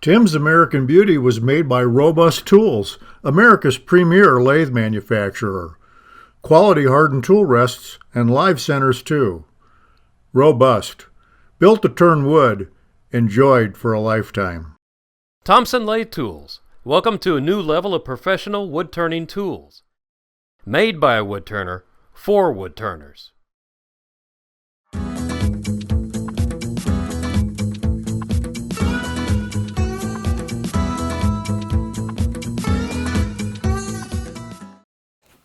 Tim's American Beauty was made by Robust Tools, America's premier lathe manufacturer. Quality hardened tool rests and live centers too. Robust. Built to turn wood. Enjoyed for a lifetime. Thompson Lathe Tools. Welcome to a new level of professional wood turning tools. Made by a wood turner for wood turners.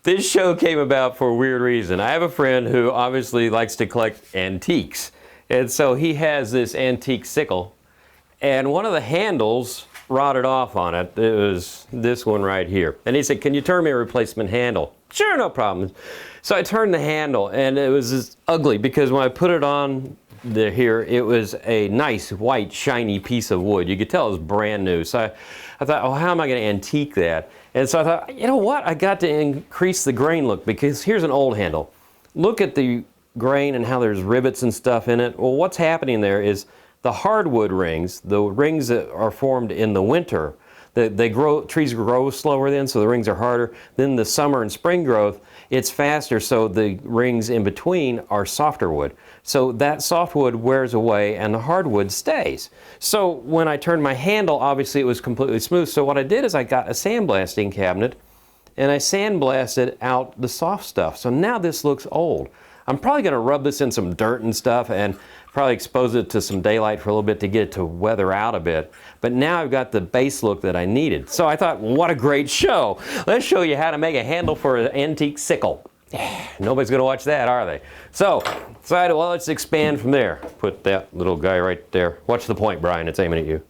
This show came about for a weird reason. I have a friend who obviously likes to collect antiques. And so he has this antique sickle. And one of the handles rotted off on it. It was this one right here. And he said, "Can you turn me a replacement handle?" Sure, no problem. So I turned the handle and it was just ugly because when I put it on here, it was a nice white shiny piece of wood. You could tell it was brand new. So I thought, oh, how am I going to antique that? And so I thought, you know what? I got to increase the grain look because here's an old handle. Look at the grain and how there's rivets and stuff in it. Well, what's happening there is the hardwood rings, the rings that are formed in the winter, trees grow slower then, so the rings are harder. Then the summer and spring growth, it's faster, so the rings in between are softer wood. So that softwood wears away and the hardwood stays. So when I turned my handle, obviously it was completely smooth. So what I did is I got a sandblasting cabinet and I sandblasted out the soft stuff. So now this looks old. I'm probably going to rub this in some dirt and stuff and probably expose it to some daylight for a little bit to get it to weather out a bit. But now I've got the base look that I needed. So I thought, what a great show. Let's show you how to make a handle for an antique sickle. Nobody's going to watch that, are they? So decided, well, let's expand from there. Put that little guy right there. Watch the point, Brian. It's aiming at you.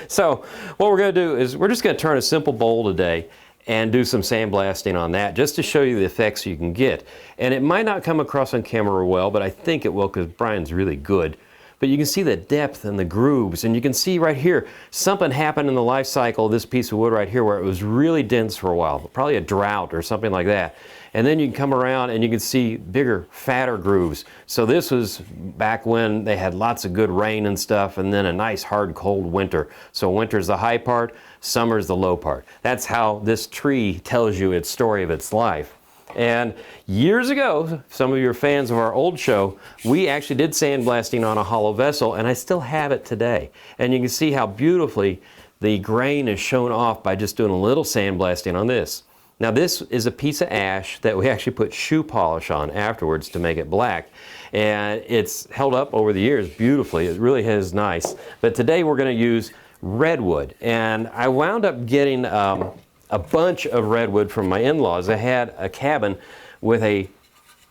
So what we're going to do is we're just going to turn a simple bowl today and do some sandblasting on that just to show you the effects you can get. And it might not come across on camera well, but I think it will because Brian's really good. But you can see the depth and the grooves, and you can see right here, something happened in the life cycle of this piece of wood right here where it was really dense for a while, probably a drought or something like that. And then you can come around and you can see bigger, fatter grooves. So this was back when they had lots of good rain and stuff, and then a nice, hard, cold winter. So winter's the high part, summer's the low part. That's how this tree tells you its story of its life. And years ago, some of you are fans of our old show, we actually did sandblasting on a hollow vessel, and I still have it today. And you can see how beautifully the grain is shown off by just doing a little sandblasting on this. Now this is a piece of ash that we actually put shoe polish on afterwards to make it black. And it's held up over the years beautifully. It really is nice. But today we're going to use redwood. And I wound up getting a bunch of redwood from my in-laws. I had a cabin with a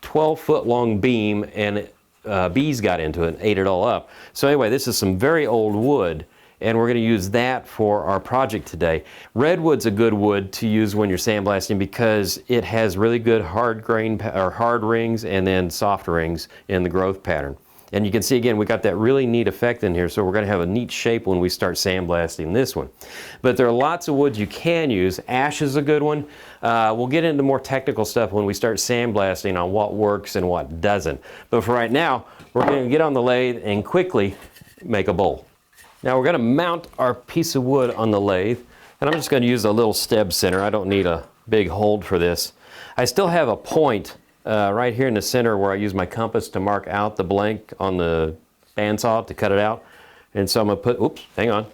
12-foot long beam and bees got into it and ate it all up. So anyway, this is some very old wood. And we're going to use that for our project today. Redwood's a good wood to use when you're sandblasting because it has really good hard grain or hard rings and then soft rings in the growth pattern. And you can see again we got that really neat effect in here, so we're going to have a neat shape when we start sandblasting this one. But there are lots of woods you can use. Ash is a good one. We'll get into more technical stuff when we start sandblasting on what works and what doesn't. But for right now, we're going to get on the lathe and quickly make a bowl. Now we're going to mount our piece of wood on the lathe, and I'm just going to use a little steb center. I don't need a big hold for this. I still have a point right here in the center where I use my compass to mark out the blank on the bandsaw to cut it out. And so I'm going to put, oops, hang on.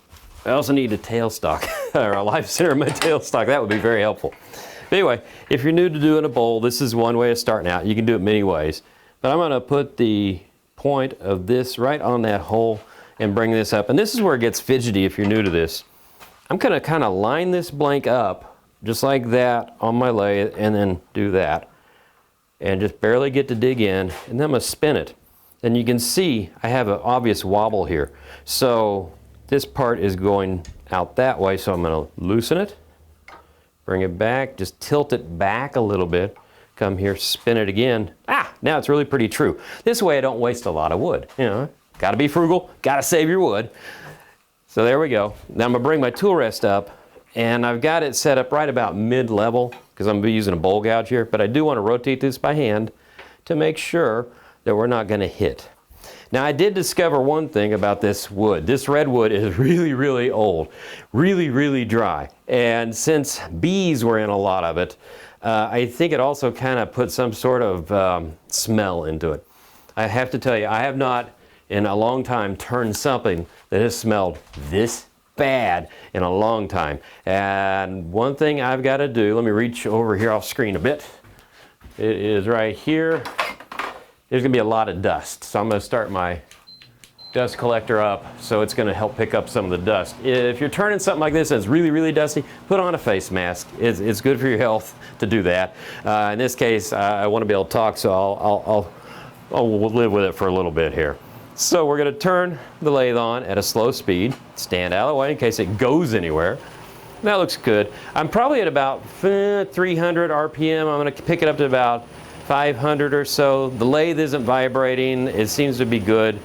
I also need a tailstock or a live center of my tailstock. That would be very helpful. But anyway, if you're new to doing a bowl, this is one way of starting out. You can do it many ways. But I'm going to put the point of this right on that hole and bring this up. And this is where it gets fidgety if you're new to this. I'm going to kind of line this blank up just like that on my lathe and then do that. And just barely get to dig in, and then I'm going to spin it. And you can see I have an obvious wobble here. So this part is going out that way, so I'm going to loosen it, bring it back, just tilt it back a little bit, come here, spin it again. Now it's really pretty true. This way I don't waste a lot of wood. You know, got to be frugal, got to save your wood. So there we go. Now I'm going to bring my tool rest up, and I've got it set up right about mid-level because I'm going to be using a bowl gouge here, but I do want to rotate this by hand to make sure that we're not going to hit. Now I did discover one thing about this wood. This redwood is really, really old, really, really dry. And since bees were in a lot of it, I think it also kind of put some sort of smell into it. I have to tell you, I have not in a long time turned something that has smelled this bad in a long time. And one thing I've got to do, let me reach over here off screen a bit. It is right here. There's going to be a lot of dust, so I'm going to start my dust collector up so it's going to help pick up some of the dust. If you're turning something like this that's really, really dusty, put on a face mask. It's good for your health to do that. In this case, I want to be able to talk, so we'll live with it for a little bit here. So we're going to turn the lathe on at a slow speed, stand out of the way in case it goes anywhere. That looks good. I'm probably at about 300 RPM. I'm going to pick it up to about 500 or so. The lathe isn't vibrating. It seems to be good.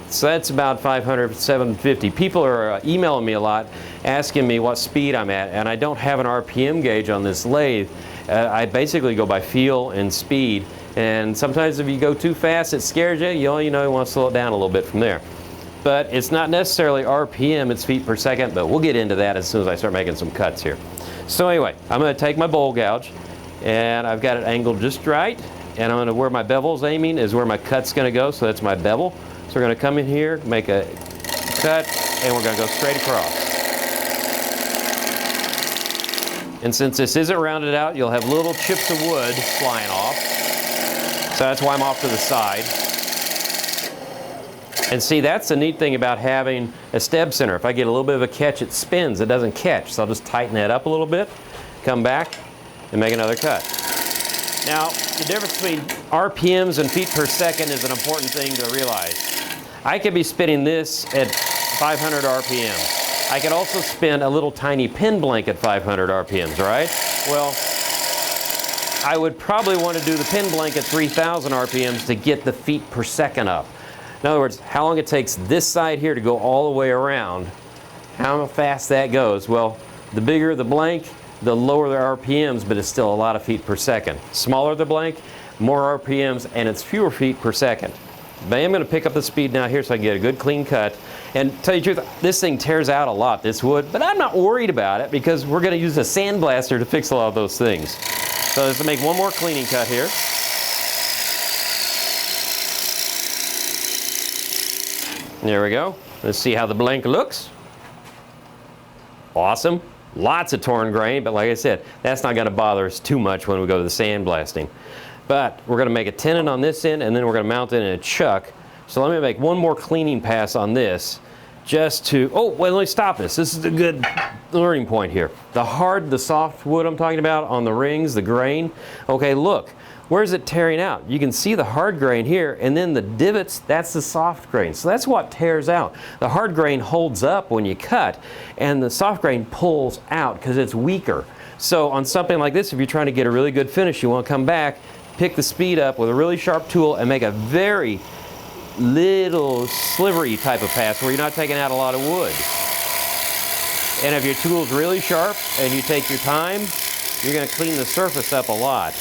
So that's about 500, 750. People are emailing me a lot asking me what speed I'm at, and I don't have an RPM gauge on this lathe. I basically go by feel and speed, and sometimes if you go too fast it scares you. You know you want to slow it down a little bit from there. But it's not necessarily RPM, it's feet per second, but we'll get into that as soon as I start making some cuts here. So anyway, I'm going to take my bowl gouge, and I've got it angled just right, and I'm going to, where my bevel's aiming is where my cut's going to go, so that's my bevel. So we're going to come in here, make a cut, and we're going to go straight across. And since this isn't rounded out, you'll have little chips of wood flying off. So that's why I'm off to the side. And see, that's the neat thing about having a steb center. If I get a little bit of a catch, it spins, it doesn't catch. So I'll just tighten that up a little bit, come back, and make another cut. Now, the difference between RPMs and feet per second is an important thing to realize. I could be spinning this at 500 RPMs. I could also spin a little tiny pin blank at 500 RPMs, right? Well, I would probably want to do the pin blank at 3,000 RPMs to get the feet per second up. In other words, how long it takes this side here to go all the way around, how fast that goes. Well, the bigger the blank, the lower the RPMs, but it's still a lot of feet per second. Smaller the blank, more RPMs, and it's fewer feet per second. But I am going to pick up the speed now here so I can get a good clean cut. And to tell you the truth, this thing tears out a lot, this wood, but I'm not worried about it because we're going to use a sandblaster to fix a lot of those things. So let's make one more cleaning cut here. There we go. Let's see how the blank looks. Awesome. Lots of torn grain, but like I said, that's not going to bother us too much when we go to the sandblasting. But we're going to make a tenon on this end, and then we're going to mount it in a chuck. So let me make one more cleaning pass on this, just to, oh, wait, let me stop this. This is a good learning point here. The soft wood I'm talking about on the rings, the grain. Okay, look, where's it tearing out? You can see the hard grain here, and then the divots, that's the soft grain. So that's what tears out. The hard grain holds up when you cut, and the soft grain pulls out because it's weaker. So on something like this, if you're trying to get a really good finish, you want to come back, pick the speed up with a really sharp tool, and make a very little slivery type of pass where you're not taking out a lot of wood. And if your tool's really sharp and you take your time, you're going to clean the surface up a lot.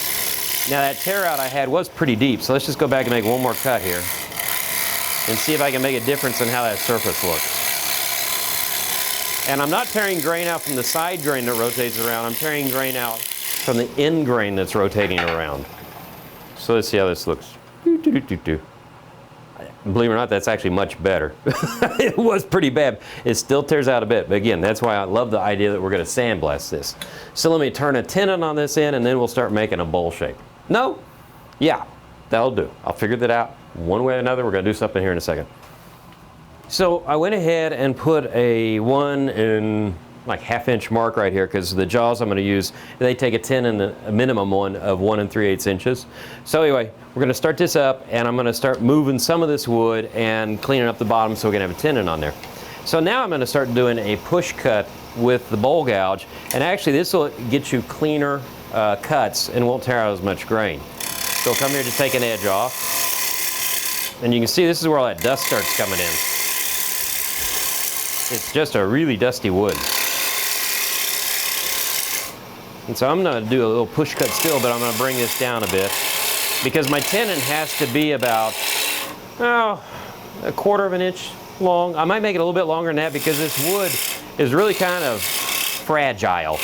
Now that tear out I had was pretty deep, so let's just go back and make one more cut here and see if I can make a difference in how that surface looks. And I'm not tearing grain out from the side grain that rotates around, I'm tearing grain out from the end grain that's rotating around. So let's see how this looks. Believe it or not, that's actually much better. It was pretty bad. It still tears out a bit, but again, that's why I love the idea that we're going to sandblast this. So let me turn a tenon on this end, and then we'll start making a bowl shape. No? Yeah, that'll do. I'll figure that out one way or another. We're going to do something here in a second. So I went ahead and put a 1 1/2 inch mark right here because the jaws I'm going to use, they take a tenon, a minimum one of 1 3/8 inches. So anyway, we're going to start this up, and I'm going to start moving some of this wood and cleaning up the bottom so we can have a tenon on there. So now I'm going to start doing a push cut with the bowl gouge, and actually this will get you cleaner cuts and won't tear out as much grain. So come here to take an edge off, and you can see this is where all that dust starts coming in. It's just a really dusty wood. And so I'm going to do a little push cut still, but I'm going to bring this down a bit because my tenon has to be about, a 1/4 inch long. I might make it a little bit longer than that because this wood is really kind of fragile.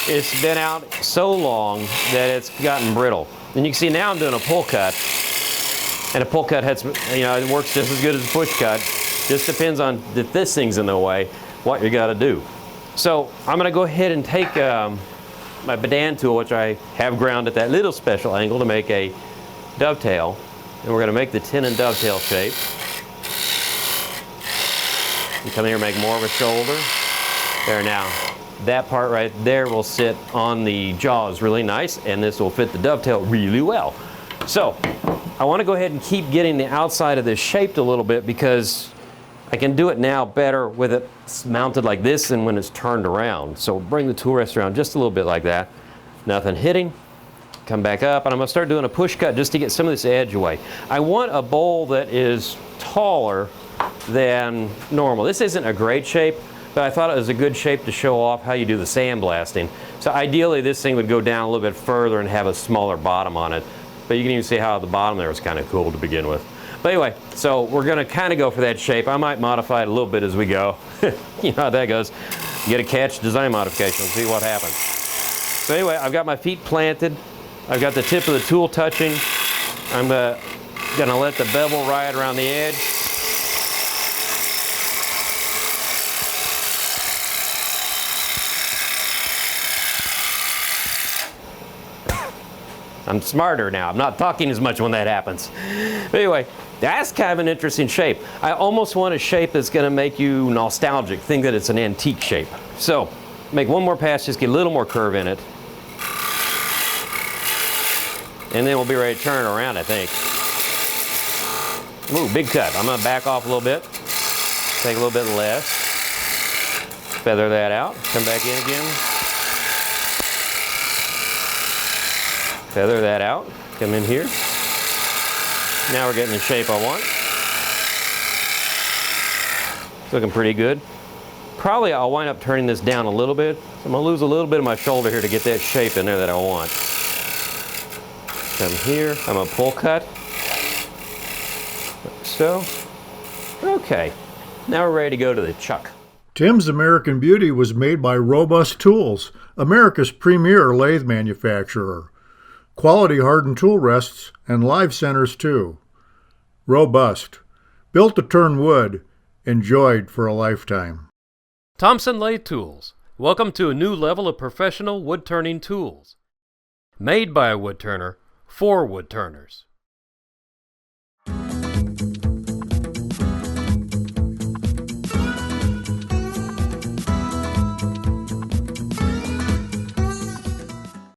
It's been out so long that it's gotten brittle. And you can see now I'm doing a pull cut. And a pull cut has, it works just as good as a push cut. Just depends on if this thing's in the way, what you got to do. So I'm going to go ahead and take my Badan tool, which I have ground at that little special angle to make a dovetail. And we're going to make the tenon dovetail shape. You come here and make more of a shoulder. There now. That part right there will sit on the jaws really nice, and this will fit the dovetail really well. So I want to go ahead and keep getting the outside of this shaped a little bit because I can do it now better with it mounted like this than when it's turned around. So bring the tool rest around just a little bit like that. Nothing hitting. Come back up, and I'm going to start doing a push cut just to get some of this edge away. I want a bowl that is taller than normal. This isn't a great shape, but I thought it was a good shape to show off how you do the sandblasting. So ideally this thing would go down a little bit further and have a smaller bottom on it. But you can even see how the bottom there is kind of cool to begin with. But anyway, so we're going to kind of go for that shape. I might modify it a little bit as we go. You know how that goes. Get a catch, design modification, and see what happens. So anyway, I've got my feet planted. I've got the tip of the tool touching. I'm going to let the bevel ride around the edge. I'm smarter now. I'm not talking as much when that happens. But anyway, that's kind of an interesting shape. I almost want a shape that's going to make you nostalgic, think that it's an antique shape. So, make one more pass, just get a little more curve in it. And then we'll be ready to turn it around, I think. Ooh, big cut. I'm going to back off a little bit. Take a little bit less. Feather that out. Come back in again. Feather that out, come in here. Now we're getting the shape I want. It's looking pretty good. Probably I'll wind up turning this down a little bit. So I'm gonna lose a little bit of my shoulder here to get that shape in there that I want. Come here, I'm gonna pull cut. Like so. Okay, now we're ready to go to the chuck. Tim's American Beauty was made by Robust Tools, America's premier lathe manufacturer. Quality hardened tool rests and live centers too. Robust. Built to turn wood. Enjoyed for a lifetime. Thompson Lathe Tools. Welcome to a new level of professional wood turning tools. Made by a wood turner for wood turners.